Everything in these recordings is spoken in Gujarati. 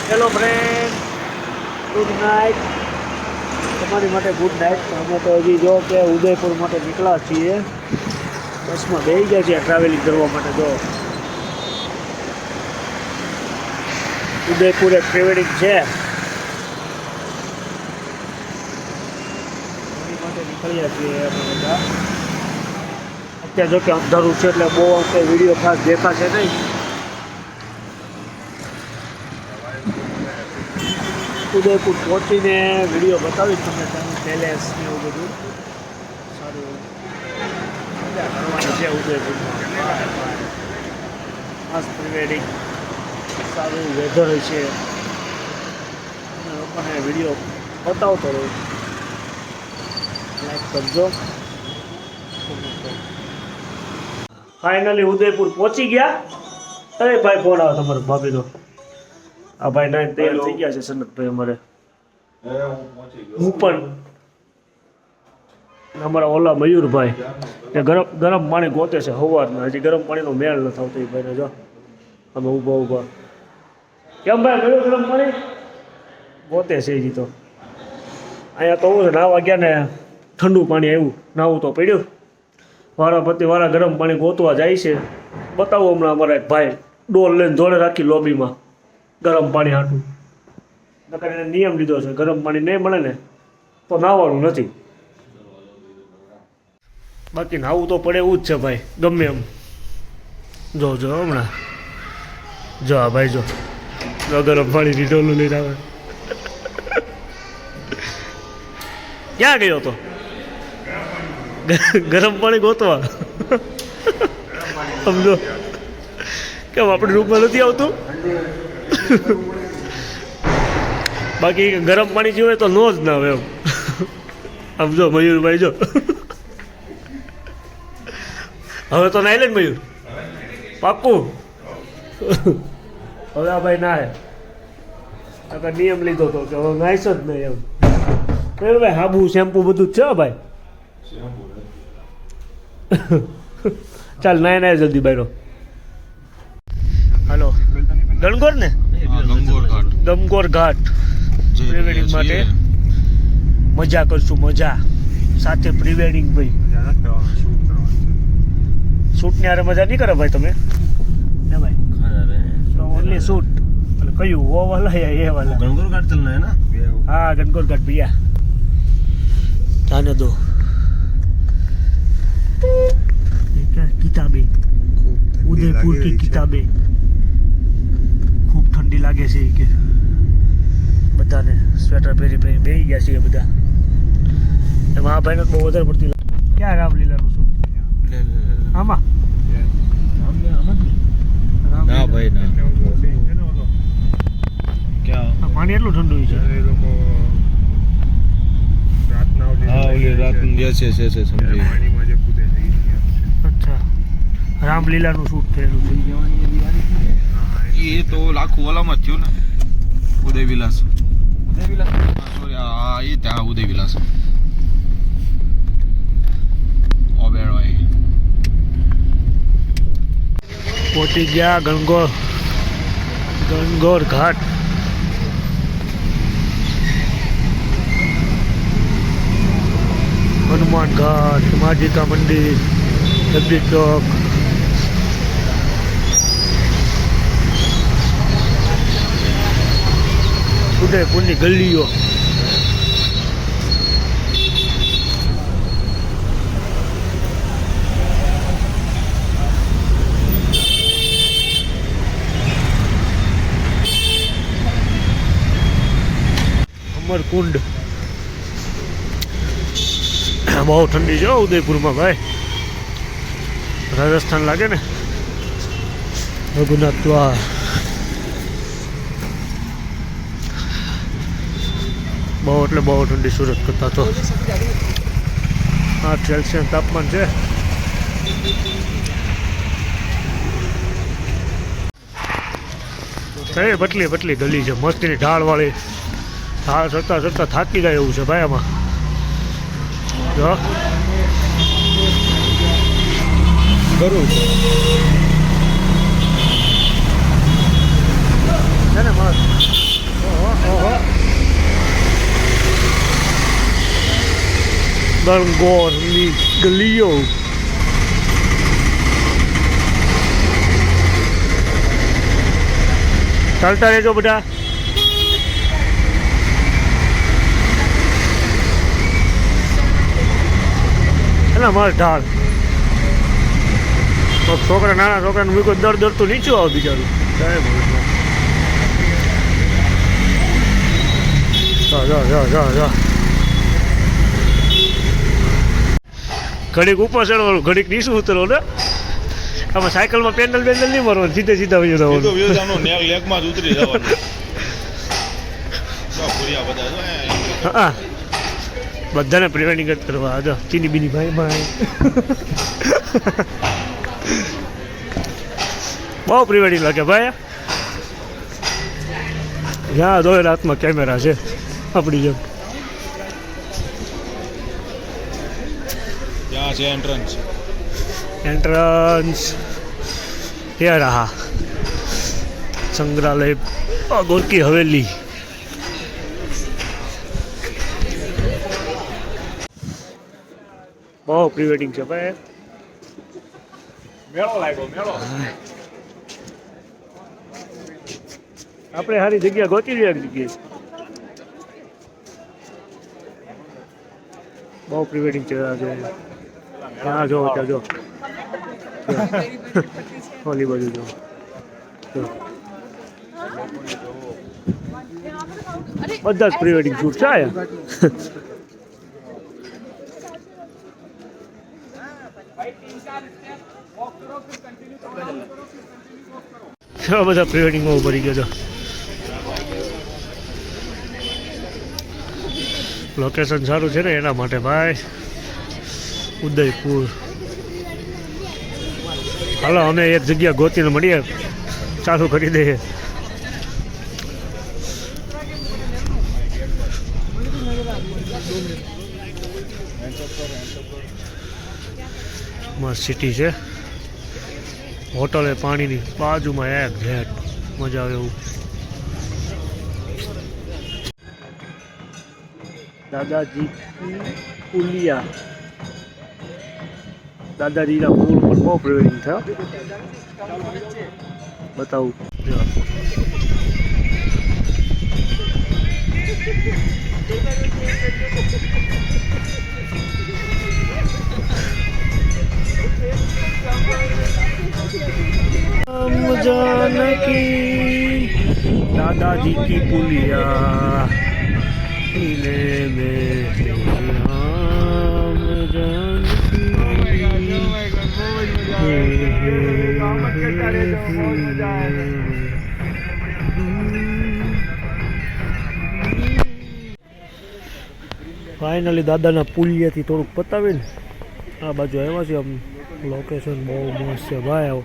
Hello friend, good night. તમારી માટે ગુડ નાઇટ. અમે તો હજી જો કે ઉદયપુર માટે નીકળ્યા છીએ. બસમાં બેસી ગયા છીએ ટ્રાવેલિંગ કરવા માટે. જો ઉદયપુર એક ટ્રાવેલિંગ છે એની માટે નીકળ્યા છીએ અમે બધા. અત્યારે જો કે અંધારું છે એટલે બહુ અંશે વિડીયો ખાસ દેખાશે નહીં. ઉદયપુર પહોંચીને વિડીયો બતાવીશ તમને. ત્યાંનું પેલેસ ને એવું બધું સારું મજા કરવાની છે ઉદયપુરમાં. મસ્ત પ્રી-વેડિંગ, સારું વેધર છે. અને લોકોને વિડીયો બતાવતો રહું. લાઈક કરજો. ફાઇનલી ઉદયપુર પહોંચી ગયા. અરે ભાઈ ફોન આવે તમારો ભાભીનો. આ ભાઈ ના તૈયાર થઈ ગયા છે સનતભાઈ અમારે. હું પણ અમારા ઓલા મયુરભાઈ એ ગરમ પાણી ગોતે છે સવારના. હજી ગરમ પાણીનો મેળ ન થતો એ ભાઈને. જો અમે ઊભા કેમ ભાઈ ગયું ગરમ પાણી ગોતે છે હજી તો. અહીંયા તો હું છે નાવા ગયા ને ઠંડુ પાણી આવ્યું, નાવું તો પડ્યું. વાળા ગરમ પાણી ગોતવા જાય છે. બતાવું હમણાં અમારા એક ભાઈ ડોલ લઈને જોડે રાખી લોબીમાં ગરમ પાણી હાટું. નકર એને નિયમ લીધો છે ગરમ પાણી નહીં મળે ને તો નાહવાનું નથી. બાકી નાહવું તો પડે એવું જ છે ભાઈ, ગમે એમ. જો હમણાં જો આ ભાઈ જો ગરમ પાણીની ડોલું લઈને આવે. ક્યાં ગયો તો ગરમ પાણી ગોતવા? સમજો કેમ આપણે રૂમમાં નથી આવતું? બાકી ગરમ પાણી જોઈએ તો નો જ ના આવે એમ. આમ જો મયુરભાઈ જો હવે તો નાઈ લે ને મયુર, પાક્કું. હવે આ ભાઈ નાહે. આગળ નિયમ લીધો હતો કે હવે નાઈશ જ નહીં એમ. ભાઈ હાબુ શેમ્પુ બધું જ છે ભાઈ. ચાલ નાય જલ્દી બાયરો. હાલો ગણગોર ને ગમગોર ઘાટ પ્રી-વેડિંગ માટે મજા કરશું. મજા સાથે પ્રી-વેડિંગ. ભાઈ શૂટની હારે મજા નહીં કરે ભાઈ તમે ને ભાઈ? તો ઓનલી શૂટ. એટલે કયું ઓ વાલા એ વાલા ગણગોર ઘાટ ચલના હે ના? हाँ गणगौर घाट भैया जाने दो. किताबें उदयपुर की किताबें खूब ठंडी लागे છે કે બધાને સ્વેટર પહેરી બેસી ગયા છે બધા. એમાં આ ભાઈને બહુ વધારે પડતી ક્યાં રામલીલાનું શું આમાં ના ભાઈ ના ક્યાં પાણી એટલું ઠંડુ છે. અચ્છા રામલીલાનું શૂટ થયેલું છે. એ તો લાખું ઓલામાં જ થયું ને ઉદય વિલાસ સોરી હા એ ત્યાં ઉદય વિલાસ ઓબેરોય પહોંચી ગયા ગણગોર ઘાટ. हनुमान घाट, माजी का मंदिर, जगदीश चौक, उदयपुर की गलियों. अमरकुंड બહુ ઠંડી છે ઉદયપુરમાં ભાઈ. રાજસ્થાન લાગે ને. રઘુનાથ દ્વાર બહુ એટલે બહુ ઠંડી. સુરત કરતા તો 8 સેલ્સિયસ તાપમાન છે. પટલી ગલી છે મસ્તીની ઢાળવાળી. ઢાળ ચડતા થાકી જાય એવું છે ભાઈ આમાં. જો કરું છે ને મસ્ત. ગણગોરની ગલીઓ. ચાલતા રહેજો બધા. એના મારે ઢાળ છોકરા નાના છોકરાને મૂકો દર તો નીચું આવે બિચારું. ઘડીક ઉપર ચડવાનું ઘડીક નીચું ઉતરવો ને. આમાં સાયકલમાં પેન્ડલ નહીં મારવાનું, સીધે સીધા વયો લેગમાં જ ઉતરી જવાનું. હા બધાને પ્રિવેડિંગ જ કરવા. જો ચીની બીની ભાઈ બહુ પ્રિવેડિંગ લાગે ભાઈ. જ્યાં જોયે રાતમાં કેમેરા છે આપણી જેમ. ત્યાં છે એન્ટ્રન્સ. એ રહા સંગ્રહાલય ગોરકી હવેલી. બહુ પ્રી વેડિંગ છે ભાઈ. મેળો લાગ્યો મેળો. આપણે સારી જગ્યા ગોતી લઈએ એક જગ્યાએ. બહુ પ્રી વેડિંગ છે આજે. હા જો ત્યાં જો ઓલી બાજુ જો. બધા જ પ્રી વેડિંગ શૂટ છે આયા. બધા પ્રી વેડિંગમાં ઉભા રહી ગયો. લોકેશન સારું છે ને એના માટે ભાઈ. ઉદયપુર. હાલો અમે એક જગ્યા ગોતીને મળીએ, ચાલુ કરી દઈએ. મસ્ત સિટી છે. હોટલ એ પાણીની બાજુમાં એક ઘેટ, મજા આવે એવું. દાદાજી પુલિયા. દાદાજીના પુલ પર બહુ પ્રિવેડિંગ થયો. બતાવું जानकी दादाजी की पुलिया ફાઇનલી દાદાના પુલિયાથી થોડુંક પતાવીને આ બાજુ આવ્યા છે. આમ લોકેશન બહુ મસ્ત છે ભાઈ.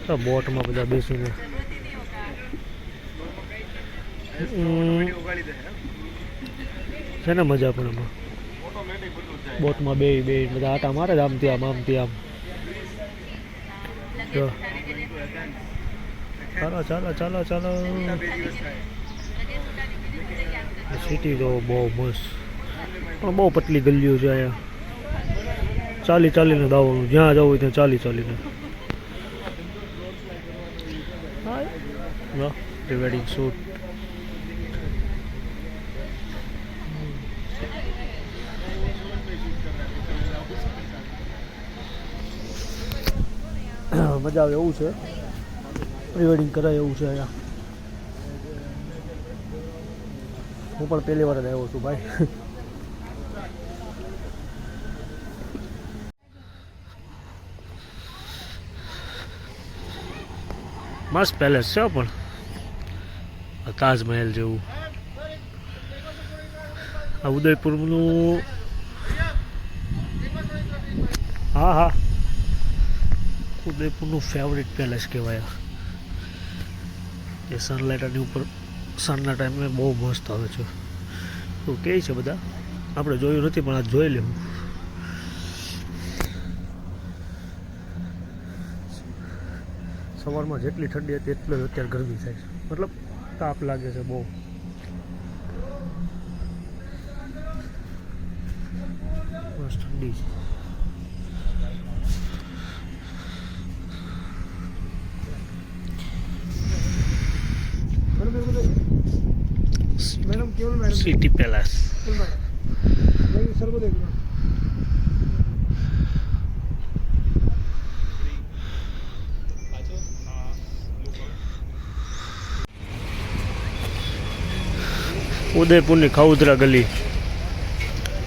આવો બોટમાં બધા બેસીને છે ને મજા. પણ એમાં બોટમાં બે બધા આટા મારે આમથી આમ આમથી આમ. ચાલો ચાલો ચાલો ચાલો. સિટી તો બહુ મસ્ત પણ બહુ પતલી ગલીઓ છે અહીંયા. ચાલીને દાવાનું, જ્યાં જવું હોય ત્યાં ચાલીને. Pre wedding shoot. મજા આવે એવું છે. પ્રી વેડિંગ કરાય એવું છે અહીંયા. હું પણ પહેલી વાર જ આવ્યો છું ભાઈ. મસ્ત પેલેસ છે પણ તાજમહેલ જેવું. આ ઉદયપુરનું હા ઉદયપુરનું ફેવરિટ પેલેસ કહેવાય. એ સનલાઇટની ઉપર સનના ટાઈમે બહુ મસ્ત આવે છે એવું કહે છે બધા. આપણે જોયું નથી પણ આ જોઈ લેવું. સવારમાં જેટલી ઠંડી હતી એટલો જ અત્યારે ગરમી થાય છે. મતલબ તાપ લાગે છે બહુ. ઠંડી છે. मैडम केवल madam city palace. Madam sir को देख लो ઉદયપુરની ખાઉદરા ગલી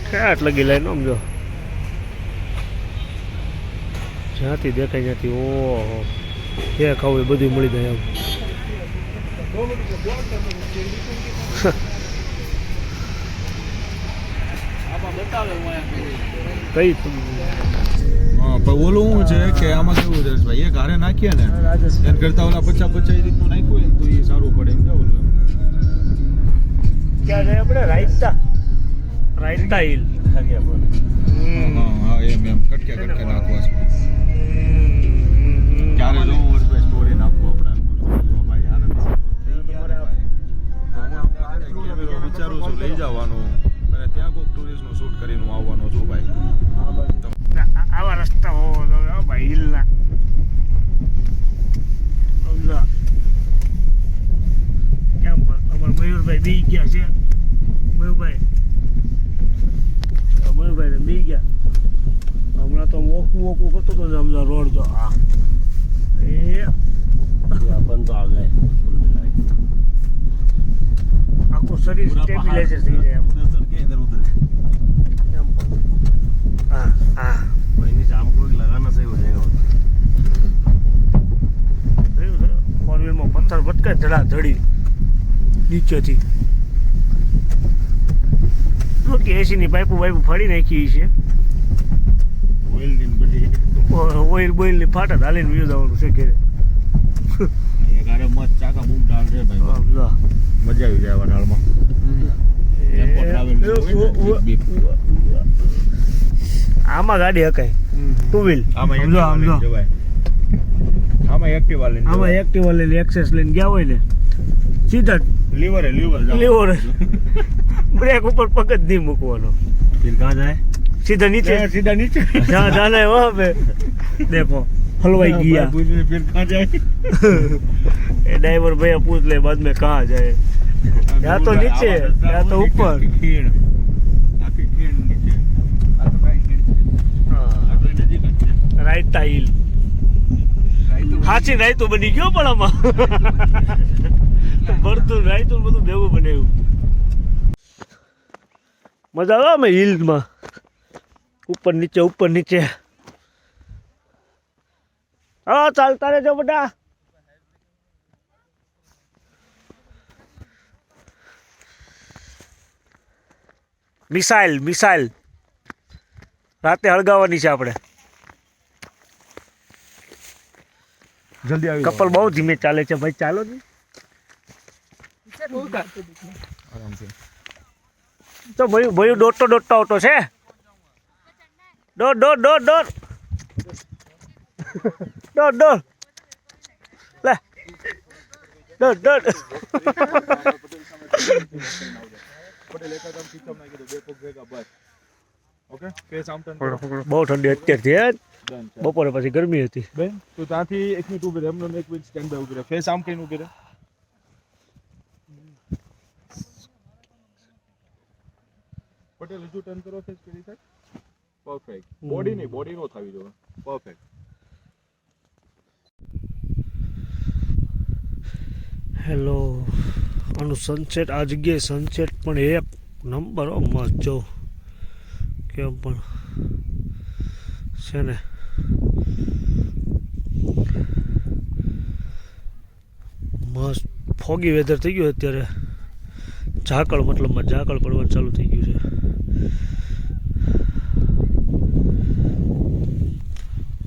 ક્યાં લગી લાઈન આમ જો જ્યાંથી દેખાય ત્યાંથી ઓહો જે ખાવું એ બધું મળી જાય આમ. કઈ હા પણ ઓલું શું છે કે આમાં કેવું છે ભાઈ એક હારે નાખીએ ને રાજસ્થાન એને કરતા ઓલા 50-50 રીતનું નાખ્યું હોય ને તો એ સારું પડે એમ કે ઓલું ક્યાં જાય આપણે રાયતા રાયતા હિલ. હા એમ કટકે નાખવા છે ક્યારે જોવું હોય તો સ્ટોરી નાખવું આપણે ભાઈ આને થઈ ગયા ને ભાઈ તો હું કેમેરો વિચારું છું લઈ જવાનું અને ત્યાં કોઈક ટુરિસ્ટનું શૂટ કરીને હું આવવાનો છું ભાઈ. આવા રસ્તા હો ભાઈ હિલના સમજા કેમ અમારા મયુરભાઈ બી ગયા છે. મયુરભાઈ ને બી ગયા હમણાં તો ઓકું કરતો હતો ને સમજા રોડ જો આ એ अपन तो आ गए આખું શરીર સ્ટેબિલાઇઝર થઈ જાય એમ. इधर उधर એમ પણ હા कोई नहीं शाम को लगाना सही हो जाएगा ફોર વ્હીલમાં પથ્થર ભટકાય ધડાધડી નીચેથી કે એસીની પાઇપો ફાડી નાખી છે. ऑयल दिन बड़ी ઓઇલ બોઇલની ફાટા હાલીને વ્યૂ જવાનું છે ઘરે. ये गारे मस्त चाका बूम डाल रहे भाई સમજા मजा આવી જાય વનાળમાં ટેમ્પો ટ્રાવેલ આમાં ગાડી હકાય ટુ વ્હીલ આમાં સમજો સમજો જવાય આમાં એક્ટિવા લઈને આમાં એક્ટિવા લઈને એક્સેસ લઈને ગયા હોય ને સીધા લીવર લીવર બ્રેક ઉપર પગ જ નહીં મૂકવાનો फिर कहाँ जाए સીધા નીચે સીધા નીચે જहाँ जाना है वहाँ पे देखो हलवाई किया फिर कहाँ जाए ये ड्राइवर भैया पूछ ले बाद में कहाँ जाए या तो नीचे या तो ऊपर ખીણ આખી ખીણ નીચે આ તો કાઈ ખીણ છે આ તો નજીક જ છે રાયતા હિલ હાચી રાયતું બની ગયો પણ આમાં ભરતું રાયતું બધું ભેગું બનાવ્યું. મજા આવે અમે હિલમાં ઉપર નીચે હા ચાલતા રહેજો બધા. મિસાઇલ રાતે હળગાવવાની છે આપણે. જલ્દી આવી કપલ બહુ ધીમે ચાલે છે ભાઈ ચાલો ને આરામથી તો ભયું દોડતો આવતો છે. દોડ લે દોડ પટેલ એકાદમ ખીચમ નાખી દો બે પગ ભેગા બસ ઓકે ફેસ આમ ટર્ન બહુ ઠંડી અત્યારથી હે ડન બપોરે પછી ગરમી હતી. બેન તું ત્યાંથી 1 મિનિટ ઊભી રહે એમનો 1 મિનિટ સ્ટેન્ડ બાય ઊભી રહે ફેસ આમ કઈને ઊભી રહે પટેલ હજુ ટર્ન કરો ફેસ પેલી સાઈડ પરફેક્ટ બોડી નો થવી જોઈએ પરફેક્ટ. હેલો આનું સનસેટ આ જગ્યાએ સનસેટ પણ એક નંબર મસ્ત જો કેમ પણ છે ને મસ્ત ફોગી વેધર થઈ ગયું અત્યારે ઝાકળ મતલબમાં ઝાકળ પડવાનું ચાલુ થઈ ગયું છે.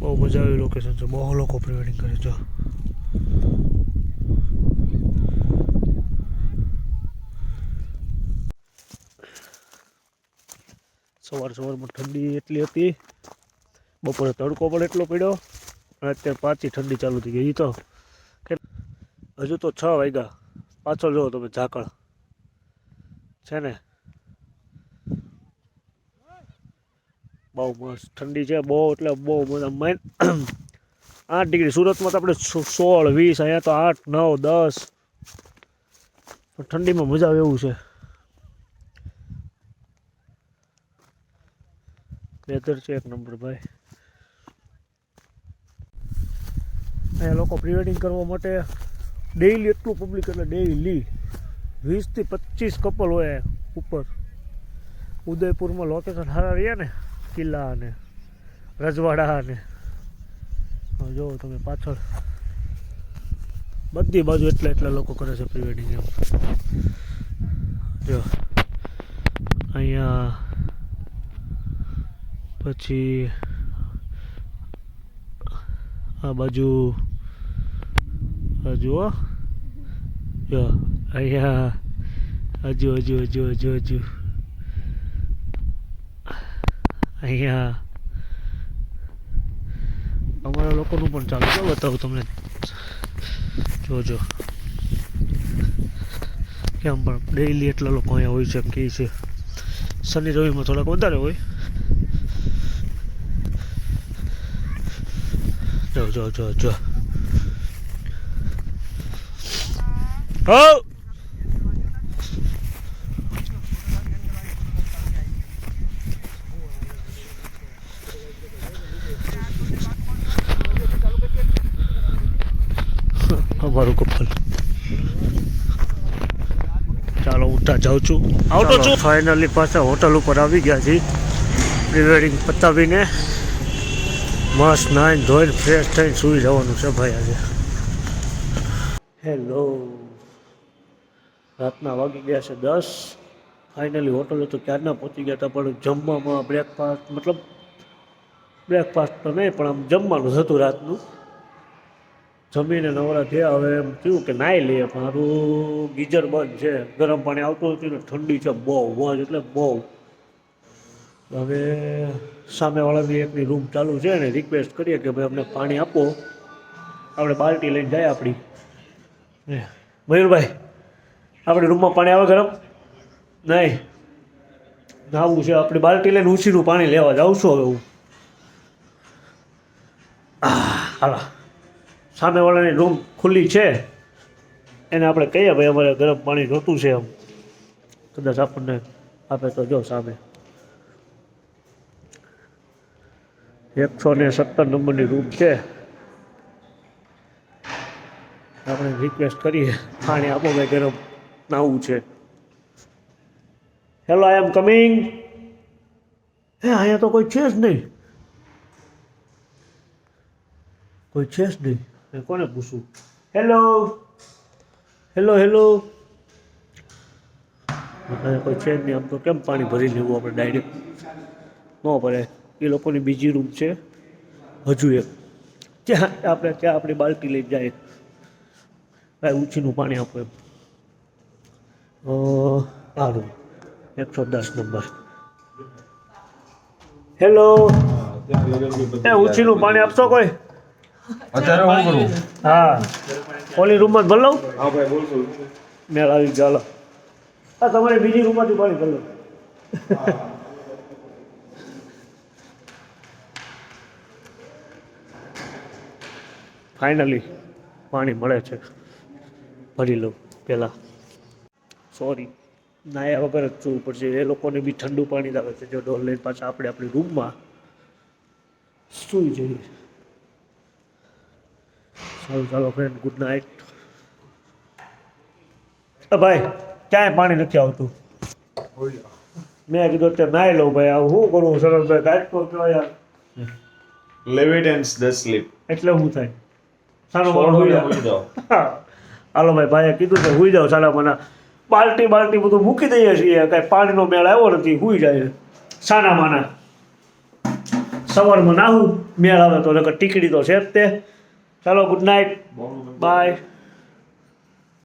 બહુ મજા આવી લોકેશન છે બહુ લોકો પ્રી વેડિંગ કરે છે. સવારમાં ઠંડી એટલી હતી બપોરે તડકો પણ એટલો પડ્યો અને અત્યારે પાછી ઠંડી ચાલુ થઈ ગઈ. એ તો હજુ તો 6 વાગ્યા પાછળ જુઓ તમે ઝાકળ છે ને બહુ મસ્ત ઠંડી છે બહુ એટલે બહુ મજા 8 ડિગ્રી સુરતમાં તો આપણે 16 20 અહીંયા તો 8 9 10 ઠંડીમાં મજા આવે એવું છે વેધર છે એક નંબર ભાઈ અહીંયા લોકો પ્રી વેડિંગ કરવા માટે ડેઈલી એટલું પબ્લિક એટલે ડેઈલી 20 થી 25 કપલ હોય ઉપર ઉદયપુરમાં લોકેશન સારા રહ્યા ને કિલ્લા અને રજવાડા અને જો તમે પાછળ બધી બાજુ એટલા લોકો કરે છે પ્રી વેડિંગ એમ જો અહીંયા પછી આ બાજુ જુઓ જો અહીંયા હજુ અહીંયા અમારા લોકોનું પણ ચાલુ છે બતાવું તમને જોજો કેમ પણ ડેઈલી એટલા લોકો અહીંયા હોય છે એમ કહે છે શનિ રવિમાં થોડાક વધારે હોય જો હો અમારું કપલ ચાલો ઉઠા જાઉં છું આવતો છું ફાઇનલી પાછા હોટલ ઉપર આવી ગયા છીએ પ્રી વેડિંગ પતાવીને મસ્ત નાઈને ધોઈને ફ્રેશ થઈને સૂઈ જવાનું છે ભાઈ આજે હેલો રાતના વાગી ગયા છે 10 ફાઇનલી હોટલે તો ક્યારના પહોંચી ગયા હતા પણ જમવામાં બ્રેકફાસ્ટ તો નહીં પણ આમ જમવાનું હતું રાતનું જમીને નવરા થયા હવે એમ થયું કે નાહી લઈએ પણ મારું ગીઝર બંધ છે ગરમ પાણી આવતું હતું ને ઠંડી છે બહુ એટલે બહુ હવે સામેવાળાની એકની રૂમ ચાલુ છે ને રિક્વેસ્ટ કરીએ કે ભાઈ અમને પાણી આપો આપણે બાલ્ટી લઈને જાય આપણી મયુરભાઈ આપણી રૂમમાં પાણી આવે ગરમ નહીં નાવું છે આપણી બાલ્ટી લઈને ઉછીનું પાણી લેવા જાઉં છું હવે હું હાલો સામેવાળાની રૂમ ખુલ્લી છે એને આપણે કહીએ ભાઈ અમારે ગરમ પાણી જોતું છે એમ કદાચ આપણને આપે તો જો સામે 117 નંબરની રૂમ છે આપણે રિક્વેસ્ટ કરીએ પાણી આપો ભાઈ ગરમ નાવું છે હેલો આઈ એમ કમિંગ અહીંયા તો કોઈ છે જ નહીં મેં કોને પૂછું હેલો અહીંયા કોઈ છે જ નહીં આમ તો કેમ પાણી ભરી લેવું આપણે ડાયરેક્ટ ન પડે એ લોકોની બીજી રૂમ છે હજુ એક ત્યાં આપણી બાલ્ટી લઈ જાય ભાઈ ઊંચીનું પાણી આપો એમ આ રૂમ 110 નંબર હેલો ઊંચીનું પાણી આપશો કોઈ અત્યારે હું કરું હા ઓલી રૂમમાં ભર લઉં મેળ આવી ચાલો હા તમારી બીજી રૂમમાંથી પાણી ભર લઉં ફાઇનલી પાણી મળે છે ભરી લઉં પહેલાં સોરી નાયા વગર જ જોવું પડશે એ લોકોને બી ઠંડુ પાણી જ આવે છે જો ડોલ લઈને પાછા આપણે આપણી રૂમમાં સૂઈ જઈએ ચાલો ફ્રેન્ડ ગુડ નાઇટ ભાઈ ક્યાંય પાણી નથી આવતું મેં કીધું અત્યારે નાહી લઉં ભાઈ આવું શું કરવું સરસભાઈ કાંઈ તો કહો યાર લેવ ઇટ એન્ડ સ્લીપ એટલે શું થાય સારો હુઈ જાઓ હાલો ભાઈએ કીધું કે હુઈ જાઓ સાડા મને બાલ્ટી બધું મૂકી દઈએ છીએ કાંઈ પાણીનો મેળ આવ્યો નથી હુઈ જાય સાના માના સવારમાં નાહું મેળ આવે તો ટીકડી તો છે જ તે ચાલો ગુડ નાઇટ બાય